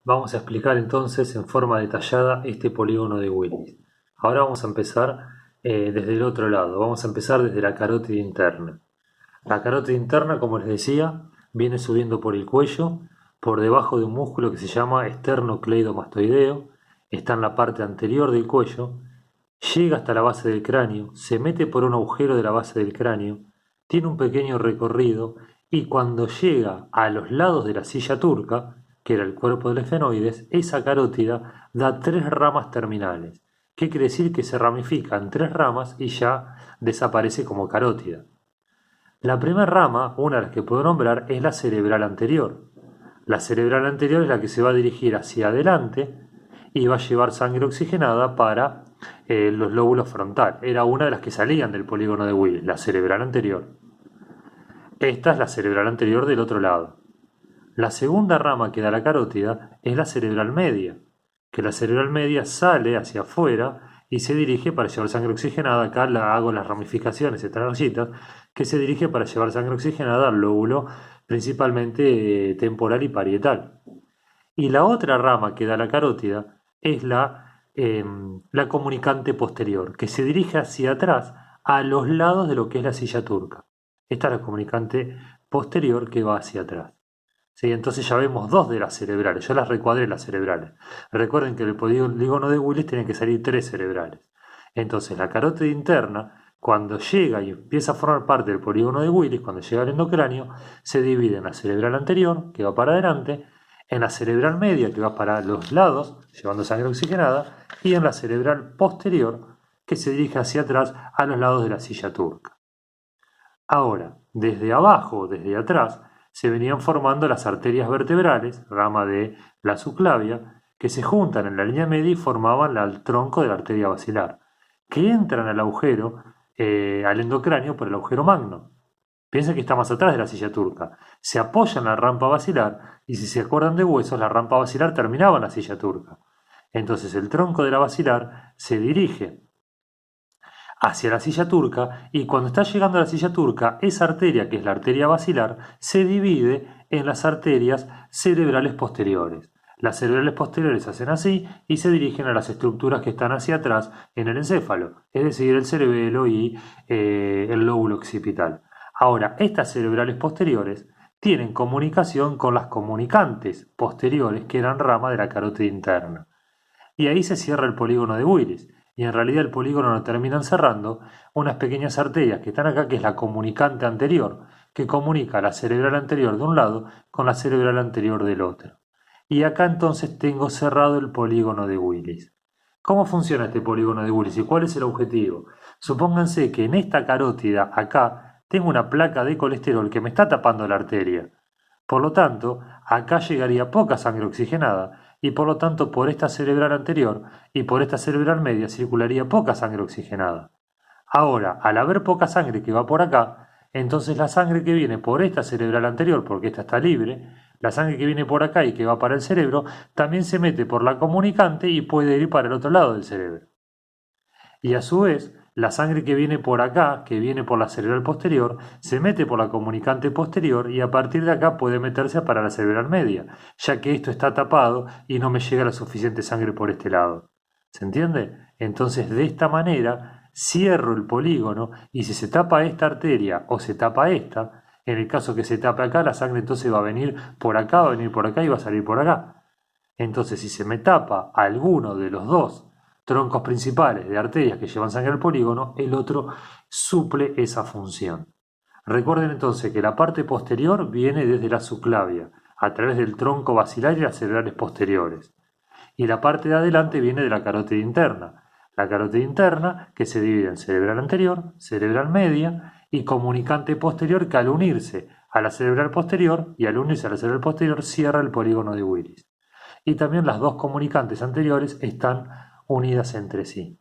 Vamos a explicar entonces en forma detallada este polígono de Willis. Ahora vamos a empezar desde el otro lado, vamos a empezar desde la carótida interna. La carótida interna, como les decía, viene subiendo por el cuello, por debajo de un músculo que se llama esternocleidomastoideo, está en la parte anterior del cuello, llega hasta la base del cráneo, se mete por un agujero de la base del cráneo, tiene un pequeño recorrido y cuando llega a los lados de la silla turca, que era el cuerpo del efenoides, esa carótida da tres ramas terminales. ¿Qué quiere decir? Que se ramifica en tres ramas y ya desaparece como carótida. La primera rama, una de las que puedo nombrar, es la cerebral anterior. La cerebral anterior es la que se va a dirigir hacia adelante y va a llevar sangre oxigenada para los lóbulos frontal. Era una de las que salían del polígono de Willis, la cerebral anterior. Esta es la cerebral anterior del otro lado. La segunda rama que da la carótida es la cerebral media, que la cerebral media sale hacia afuera y se dirige para llevar sangre oxigenada. Acá hago las ramificaciones, estas rayitas, que se dirige para llevar sangre oxigenada al lóbulo principalmente temporal y parietal. Y la otra rama que da la carótida es la comunicante posterior, que se dirige hacia atrás, a los lados de lo que es la silla turca. Esta es la comunicante posterior que va hacia atrás. ¿Sí? Entonces ya vemos dos de las cerebrales, yo las recuadré las cerebrales. Recuerden que el polígono de Willis tiene que salir tres cerebrales. Entonces la carótida interna, cuando llega y empieza a formar parte del polígono de Willis, cuando llega al endocráneo, se divide en la cerebral anterior, que va para adelante, en la cerebral media, que va para los lados, llevando sangre oxigenada, y en la cerebral posterior, que se dirige hacia atrás a los lados de la silla turca. Ahora, desde abajo, desde atrás, se venían formando las arterias vertebrales, rama de la subclavia, que se juntan en la línea media y formaban el tronco de la arteria basilar, que entran al agujero, al endocráneo por el agujero magno. Piensen que está más atrás de la silla turca. Se apoya en la rampa basilar y si se acuerdan de huesos, la rampa basilar terminaba en la silla turca. Entonces el tronco de la basilar se dirige hacia la silla turca y cuando está llegando a la silla turca, esa arteria, que es la arteria basilar, se divide en las arterias cerebrales posteriores. Las cerebrales posteriores hacen así y se dirigen a las estructuras que están hacia atrás en el encéfalo, es decir, el cerebelo y el lóbulo occipital. Ahora, estas cerebrales posteriores tienen comunicación con las comunicantes posteriores que eran rama de la carótida interna. Y ahí se cierra el polígono de Willis. Y en realidad el polígono lo terminan cerrando unas pequeñas arterias que están acá, que es la comunicante anterior, que comunica la cerebral anterior de un lado con la cerebral anterior del otro. Y acá entonces tengo cerrado el polígono de Willis. ¿Cómo funciona este polígono de Willis y cuál es el objetivo? Supónganse que en esta carótida acá tengo una placa de colesterol que me está tapando la arteria. Por lo tanto, acá llegaría poca sangre oxigenada y por lo tanto por esta cerebral anterior y por esta cerebral media circularía poca sangre oxigenada. Ahora, al haber poca sangre que va por acá, entonces la sangre que viene por esta cerebral anterior, porque esta está libre, la sangre que viene por acá y que va para el cerebro, también se mete por la comunicante y puede ir para el otro lado del cerebro. Y a su vez, la sangre que viene por acá, que viene por la cerebral posterior, se mete por la comunicante posterior y a partir de acá puede meterse para la cerebral media, ya que esto está tapado y no me llega la suficiente sangre por este lado. ¿Se entiende? Entonces, de esta manera, cierro el polígono y si se tapa esta arteria o se tapa esta, en el caso que se tape acá, la sangre entonces va a venir por acá, va a venir por acá y va a salir por acá. Entonces, si se me tapa alguno de los dos troncos principales de arterias que llevan sangre al polígono, el otro suple esa función. Recuerden entonces que la parte posterior viene desde la subclavia, a través del tronco basilar y las cerebrales posteriores. Y la parte de adelante viene de la carótida interna. La carótida interna que se divide en cerebral anterior, cerebral media y comunicante posterior que al unirse a la cerebral posterior y al unirse a la cerebral posterior cierra el polígono de Willis. Y también las dos comunicantes anteriores están unidas entre sí.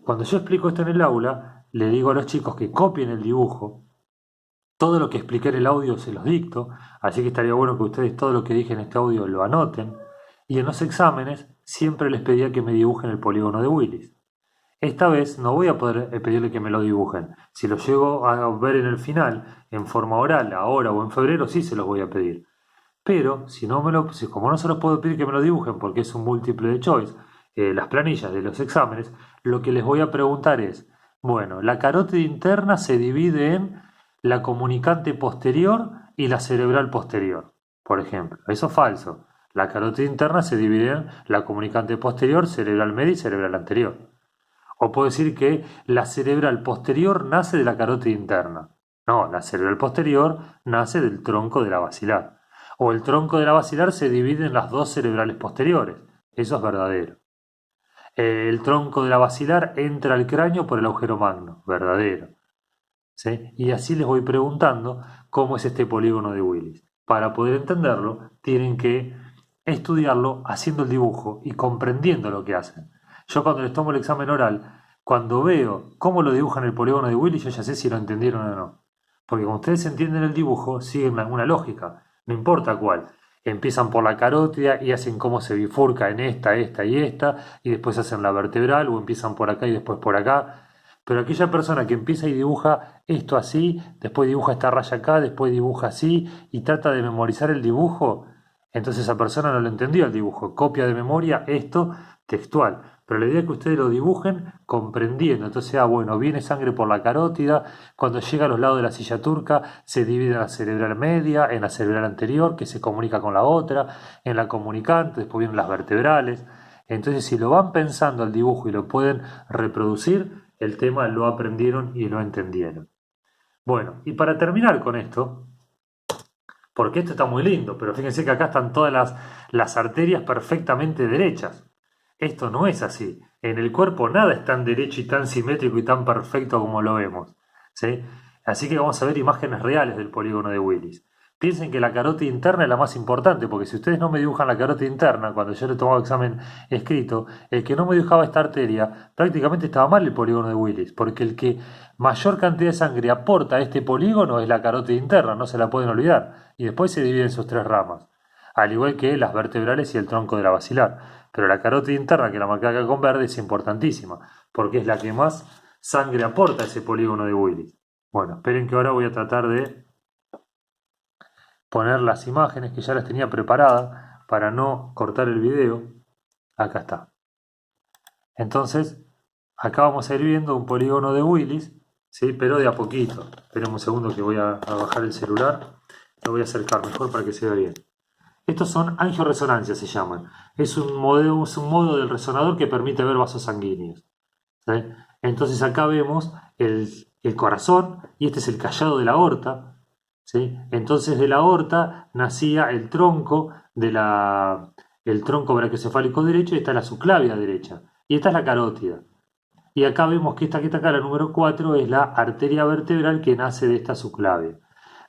Cuando yo explico esto en el aula, le digo a los chicos que copien el dibujo. Todo lo que expliqué en el audio se los dicto, así que estaría bueno que ustedes todo lo que dije en este audio lo anoten. Y en los exámenes siempre les pedía que me dibujen el polígono de Willis. Esta vez no voy a poder pedirle que me lo dibujen. Si lo llego a ver en el final, en forma oral, ahora o en febrero, sí se los voy a pedir. Pero como no se los puedo pedir que me lo dibujen porque es un múltiple de choice, las planillas de los exámenes, lo que les voy a preguntar es, bueno, la carótida interna se divide en la comunicante posterior y la cerebral posterior, por ejemplo. Eso es falso. La carótida interna se divide en la comunicante posterior, cerebral media y cerebral anterior. O puedo decir que la cerebral posterior nace de la carótida interna. No, la cerebral posterior nace del tronco de la basilar. O el tronco de la basilar se divide en las dos cerebrales posteriores. Eso es verdadero. El tronco de la basilar entra al cráneo por el agujero magno. Verdadero. ¿Sí? Y así les voy preguntando cómo es este polígono de Willis. Para poder entenderlo, tienen que estudiarlo haciendo el dibujo y comprendiendo lo que hacen. Yo cuando les tomo el examen oral, cuando veo cómo lo dibujan el polígono de Willis, yo ya sé si lo entendieron o no. Porque como ustedes entienden el dibujo, siguen una lógica, no importa cuál. Empiezan por la carótida y hacen cómo se bifurca en esta y esta, y después hacen la vertebral, o empiezan por acá y después por acá. Pero aquella persona que empieza y dibuja esto así, después dibuja esta raya acá, después dibuja así, y trata de memorizar el dibujo, entonces esa persona no lo entendió el dibujo, copia de memoria esto textual. Pero la idea es que ustedes lo dibujen comprendiendo. Entonces, bueno, viene sangre por la carótida, cuando llega a los lados de la silla turca, se divide en la cerebral media, en la cerebral anterior, que se comunica con la otra, en la comunicante, después vienen las vertebrales. Entonces, si lo van pensando al dibujo y lo pueden reproducir, el tema lo aprendieron y lo entendieron. Bueno, y para terminar con esto, porque esto está muy lindo, pero fíjense que acá están todas las arterias perfectamente derechas. Esto no es así. En el cuerpo nada es tan derecho y tan simétrico y tan perfecto como lo vemos. ¿Sí? Así que vamos a ver imágenes reales del polígono de Willis. Piensen que la carótida interna es la más importante, porque si ustedes no me dibujan la carótida interna, cuando yo le tomaba examen escrito, el que no me dibujaba esta arteria, prácticamente estaba mal el polígono de Willis, porque el que mayor cantidad de sangre aporta a este polígono es la carótida interna, no se la pueden olvidar, y después se divide en sus tres ramas, al igual que las vertebrales y el tronco de la basilar. Pero la carótida interna, que la marqué acá con verde, es importantísima, porque es la que más sangre aporta a ese polígono de Willis. Bueno, esperen que ahora voy a tratar de poner las imágenes que ya las tenía preparadas para no cortar el video. Acá está. Entonces, acá vamos a ir viendo un polígono de Willis, ¿sí? Pero de a poquito. Esperen un segundo que voy a bajar el celular. Lo voy a acercar mejor para que se vea bien. Estos son angioresonancias, se llaman. Es un modo del resonador que permite ver vasos sanguíneos. ¿Sí? Entonces acá vemos el corazón y este es el callado de la aorta. ¿Sí? Entonces de la aorta nacía el tronco el tronco brachiocefálico derecho y esta es la subclavia derecha. Y esta es la carótida. Y acá vemos que esta que está acá, la número 4, es la arteria vertebral que nace de esta subclavia.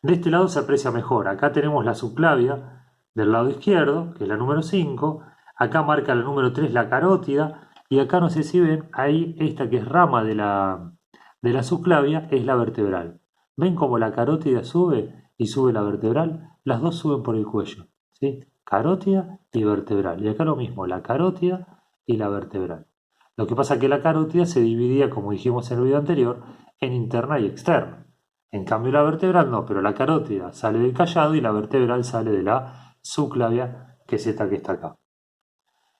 De este lado se aprecia mejor. Acá tenemos la subclavia del lado izquierdo, que es la número 5. Acá marca la número 3, la carótida. Y acá no sé si ven, ahí esta que es rama de la subclavia es la vertebral. ¿Ven cómo la carótida sube y sube la vertebral? Las dos suben por el cuello, ¿sí? Carótida y vertebral. Y acá lo mismo, la carótida y la vertebral. Lo que pasa es que la carótida se dividía, como dijimos en el video anterior, en interna y externa. En cambio la vertebral no, pero la carótida sale del callado y la vertebral sale de la subclavia, que es esta que está acá.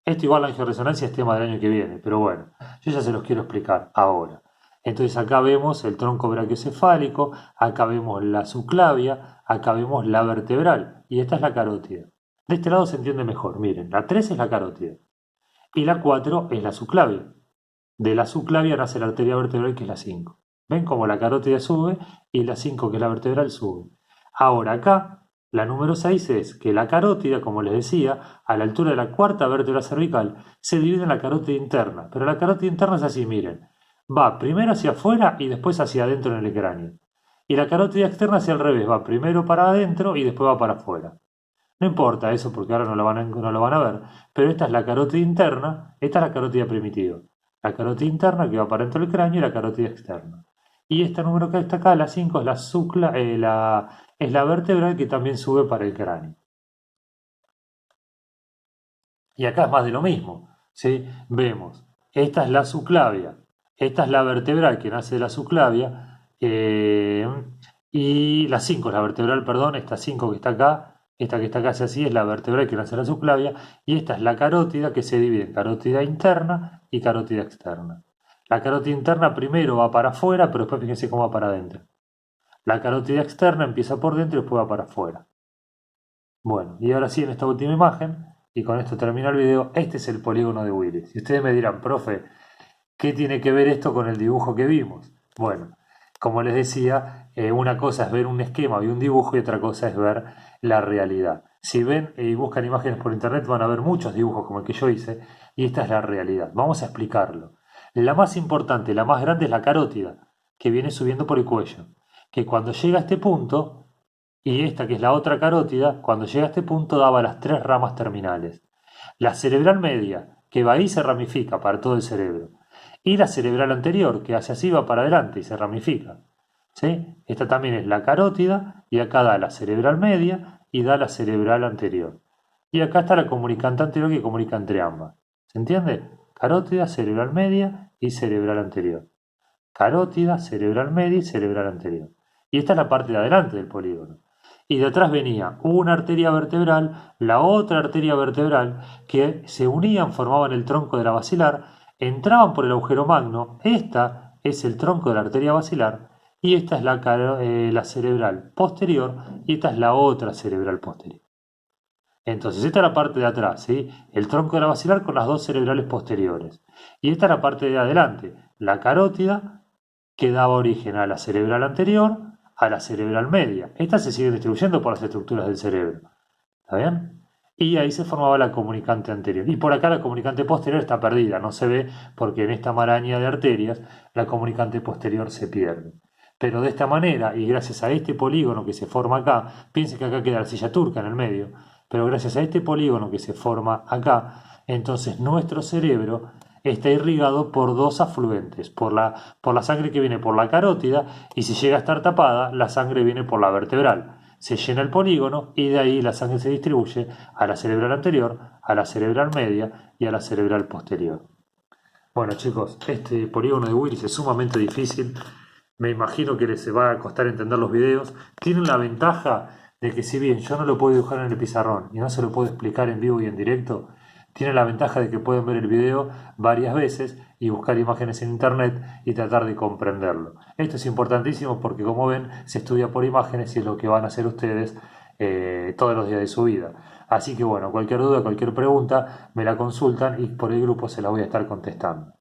Esto igual la angioresonancia es tema del año que viene, pero bueno, yo ya se los quiero explicar ahora. Entonces acá vemos el tronco brachiocefálico, acá vemos la subclavia, acá vemos la vertebral y esta es la carótida. De este lado se entiende mejor, miren, la 3 es la carótida y la 4 es la subclavia. De la subclavia nace la arteria vertebral que es la 5. ¿Ven cómo la carótida sube y la 5 que es la vertebral sube? Ahora acá la número 6 es que la carótida, como les decía, a la altura de la cuarta vértebra cervical, se divide en la carótida interna. Pero la carótida interna es así, miren. Va primero hacia afuera y después hacia adentro en el cráneo. Y la carótida externa hacia el revés, va primero para adentro y después va para afuera. No importa eso porque ahora no lo van a ver, pero esta es la carótida interna, esta es la carótida primitiva. La carótida interna que va para dentro del cráneo y la carótida externa. Y esta número que está acá, la 5, es es la vertebral que también sube para el cráneo. Y acá es más de lo mismo, ¿sí? Vemos, esta es la subclavia, esta es la vertebral que nace de la subclavia, y la 5 es la vertebral, perdón, esta 5 que está acá esta que está casi así es la vertebral que nace la subclavia, y esta es la carótida que se divide en carótida interna y carótida externa. La carótida interna primero va para afuera, pero después fíjense cómo va para adentro. La carótida externa empieza por dentro y después va para afuera. Bueno, y ahora sí, en esta última imagen, y con esto termino el video, este es el polígono de Willis. Y ustedes me dirán, profe, ¿qué tiene que ver esto con el dibujo que vimos? Bueno, como les decía, una cosa es ver un esquema y un dibujo y otra cosa es ver la realidad. Si ven y buscan imágenes por internet van a ver muchos dibujos como el que yo hice y esta es la realidad. Vamos a explicarlo. La más importante, la más grande es la carótida, que viene subiendo por el cuello, que cuando llega a este punto, y esta que es la otra carótida, cuando llega a este punto daba las tres ramas terminales. La cerebral media, que va ahí y se ramifica para todo el cerebro. Y la cerebral anterior, que hace así va para adelante y se ramifica. ¿Sí? Esta también es la carótida y acá da la cerebral media y da la cerebral anterior. Y acá está la comunicante anterior que comunica entre ambas. ¿Se entiende? Carótida, cerebral media y cerebral anterior. Carótida, cerebral media y cerebral anterior. Y esta es la parte de adelante del polígono. Y de atrás venía una arteria vertebral, la otra arteria vertebral, que se unían, formaban el tronco de la basilar, entraban por el agujero magno. Esta es el tronco de la arteria basilar y esta es la cerebral posterior y esta es la otra cerebral posterior. Entonces, esta es la parte de atrás, ¿sí? El tronco de la basilar con las dos cerebrales posteriores. Y esta es la parte de adelante, la carótida, que daba origen a la cerebral anterior, a la cerebral media. Estas se siguen distribuyendo por las estructuras del cerebro. ¿Está bien? Y ahí se formaba la comunicante anterior. Y por acá la comunicante posterior está perdida, no se ve porque en esta maraña de arterias la comunicante posterior se pierde. Pero de esta manera, y gracias a este polígono que se forma acá, piensen que acá queda la silla turca en el medio, pero gracias a este polígono que se forma acá, entonces nuestro cerebro está irrigado por dos afluentes, por la sangre que viene por la carótida y si llega a estar tapada, la sangre viene por la vertebral. Se llena el polígono y de ahí la sangre se distribuye a la cerebral anterior, a la cerebral media y a la cerebral posterior. Bueno chicos, este polígono de Willis es sumamente difícil. Me imagino que les va a costar entender los videos. Tienen la ventaja de que si bien yo no lo puedo dibujar en el pizarrón y no se lo puedo explicar en vivo y en directo, tienen la ventaja de que pueden ver el video varias veces y buscar imágenes en internet y tratar de comprenderlo. Esto es importantísimo porque como ven se estudia por imágenes y es lo que van a hacer ustedes todos los días de su vida. Así que bueno, cualquier duda, cualquier pregunta me la consultan y por el grupo se la voy a estar contestando.